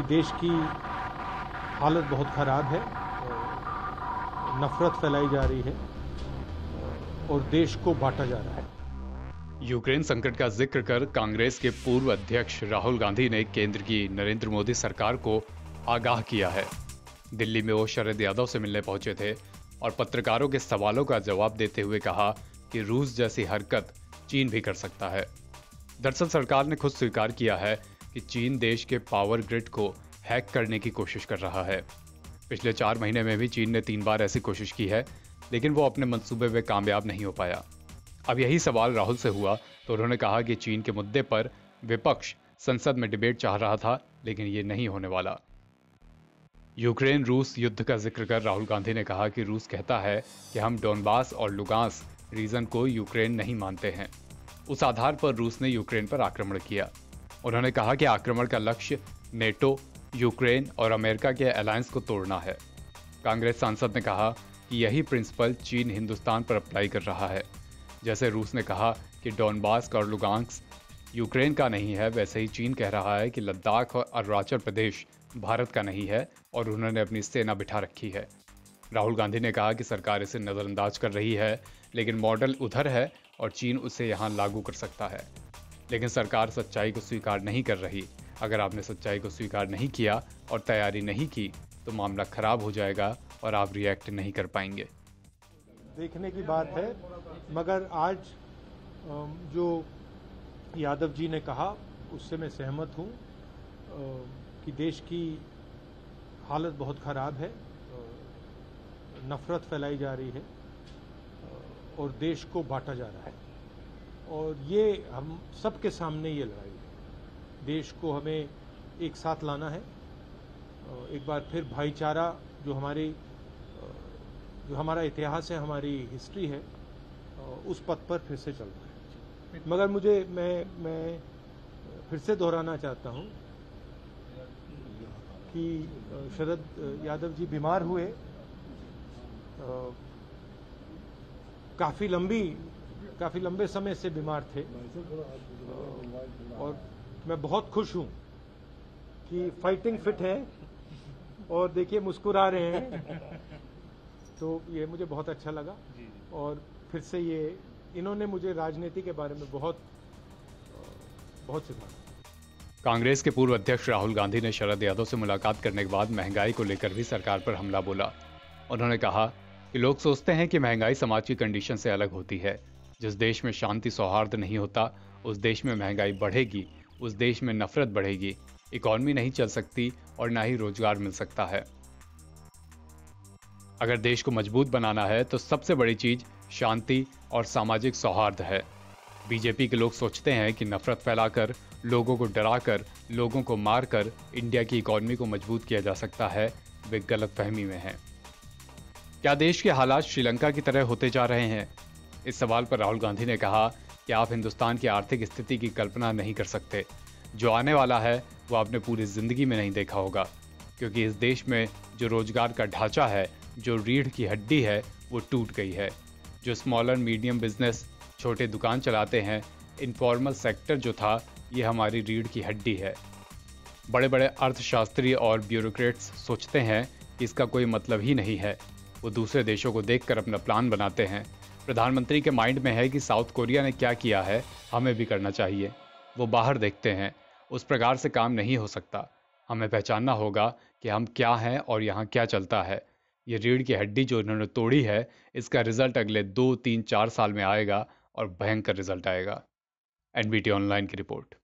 कि देश की हालत बहुत ख़राब है, नफ़रत फैलाई जा रही है और देश को बांटा जा रहा है। यूक्रेन संकट का जिक्र कर कांग्रेस के पूर्व अध्यक्ष राहुल गांधी ने केंद्र की नरेंद्र मोदी सरकार को आगाह किया है। दिल्ली में वो शरद यादव से मिलने पहुंचे थे और पत्रकारों के सवालों का जवाब देते हुए कहा कि रूस जैसी हरकत चीन भी कर सकता है। दरअसल सरकार ने खुद स्वीकार किया है कि चीन देश के पावर ग्रिड को हैक करने की कोशिश कर रहा है। पिछले 4 महीने में भी चीन ने 3 बार ऐसी कोशिश की है, लेकिन वो अपने मंसूबे में कामयाब नहीं हो पाया। अब यही सवाल राहुल से हुआ तो उन्होंने कहा कि चीन के मुद्दे पर विपक्ष संसद में डिबेट चाह रहा था, लेकिन ये नहीं होने वाला। यूक्रेन रूस युद्ध का जिक्र कर राहुल गांधी ने कहा कि रूस कहता है कि हम डोनबास और लुगांस्क रीजन को यूक्रेन नहीं मानते हैं। उस आधार पर रूस ने यूक्रेन पर आक्रमण किया। उन्होंने कहा कि आक्रमण का लक्ष्य नेटो, यूक्रेन और अमेरिका के अलायंस को तोड़ना है। कांग्रेस सांसद ने कहा कि यही प्रिंसिपल चीन हिंदुस्तान पर अप्लाई कर रहा है। जैसे रूस ने कहा कि डोनबास्क और लुगांस्क यूक्रेन का नहीं है, वैसे ही चीन कह रहा है कि लद्दाख और अरुणाचल प्रदेश भारत का नहीं है और उन्होंने अपनी सेना बिठा रखी है। राहुल गांधी ने कहा कि सरकार इसे नज़रअंदाज कर रही है, लेकिन मॉडल उधर है और चीन उसे यहाँ लागू कर सकता है। लेकिन सरकार सच्चाई को स्वीकार नहीं कर रही। अगर आपने सच्चाई को स्वीकार नहीं किया और तैयारी नहीं की तो मामला खराब हो जाएगा और आप रिएक्ट नहीं कर पाएंगे। देखने की बात है, मगर आज जो यादव जी ने कहा उससे मैं सहमत हूँ कि देश की हालत बहुत ख़राब है, नफ़रत फैलाई जा रही है और देश को बांटा जा रहा है। और ये हम सबके सामने ये लड़ाई है। देश को हमें एक साथ लाना है। एक बार फिर भाईचारा जो हमारा इतिहास है, हमारी हिस्ट्री है, उस पथ पर फिर से चलना है। मगर मैं फिर से दोहराना चाहता हूँ कि शरद यादव जी बीमार हुए, काफ़ी लंबे समय से बीमार थे और मैं बहुत खुश हूँ कि फाइटिंग फिट है और देखिए मुस्कुरा रहे हैं, तो ये मुझे बहुत अच्छा लगा। और फिर से इन्होंने मुझे राजनीति के बारे में बहुत सिखाया। कांग्रेस के पूर्व अध्यक्ष राहुल गांधी ने शरद यादव से मुलाकात करने के बाद महंगाई को लेकर भी सरकार पर हमला बोला। उन्होंने कहा कि लोग सोचते हैं कि महंगाई समाज की कंडीशन से अलग होती है। जिस देश में शांति सौहार्द नहीं होता, उस देश में महंगाई बढ़ेगी, उस देश में नफरत बढ़ेगी, इकॉनमी नहीं चल सकती और ना ही रोजगार मिल सकता है। अगर देश को मजबूत बनाना है तो सबसे बड़ी चीज शांति और सामाजिक सौहार्द है। बीजेपी के लोग सोचते हैं कि नफरत फैलाकर, लोगों को डराकर, लोगों को मारकर इंडिया की इकॉनमी को मजबूत किया जा सकता है। वे गलतफहमी में हैं। क्या देश के हालात श्रीलंका की तरह होते जा रहे हैं? इस सवाल पर राहुल गांधी ने कहा कि आप हिंदुस्तान की आर्थिक स्थिति की कल्पना नहीं कर सकते। जो आने वाला है वो आपने पूरी जिंदगी में नहीं देखा होगा, क्योंकि इस देश में जो रोजगार का ढांचा है, जो रीढ़ की हड्डी है, वो टूट गई है। जो स्मॉल एंड मीडियम बिजनेस, छोटे दुकान चलाते हैं, इनफॉर्मल सेक्टर जो था, ये हमारी रीढ़ की हड्डी है। बड़े बड़े अर्थशास्त्री और ब्यूरोक्रेट्स सोचते हैं कि इसका कोई मतलब ही नहीं है। वो दूसरे देशों को देखकर अपना प्लान बनाते हैं। प्रधानमंत्री के माइंड में है कि साउथ कोरिया ने क्या किया है, हमें भी करना चाहिए। वो बाहर देखते हैं। उस प्रकार से काम नहीं हो सकता। हमें पहचानना होगा कि हम क्या हैं और यहाँ क्या चलता है। ये रीढ़ की हड्डी जो इन्होंने तोड़ी है, इसका रिजल्ट अगले 2, 3, 4 साल में आएगा और भयंकर रिजल्ट आएगा। एनबीटी ऑनलाइन की रिपोर्ट।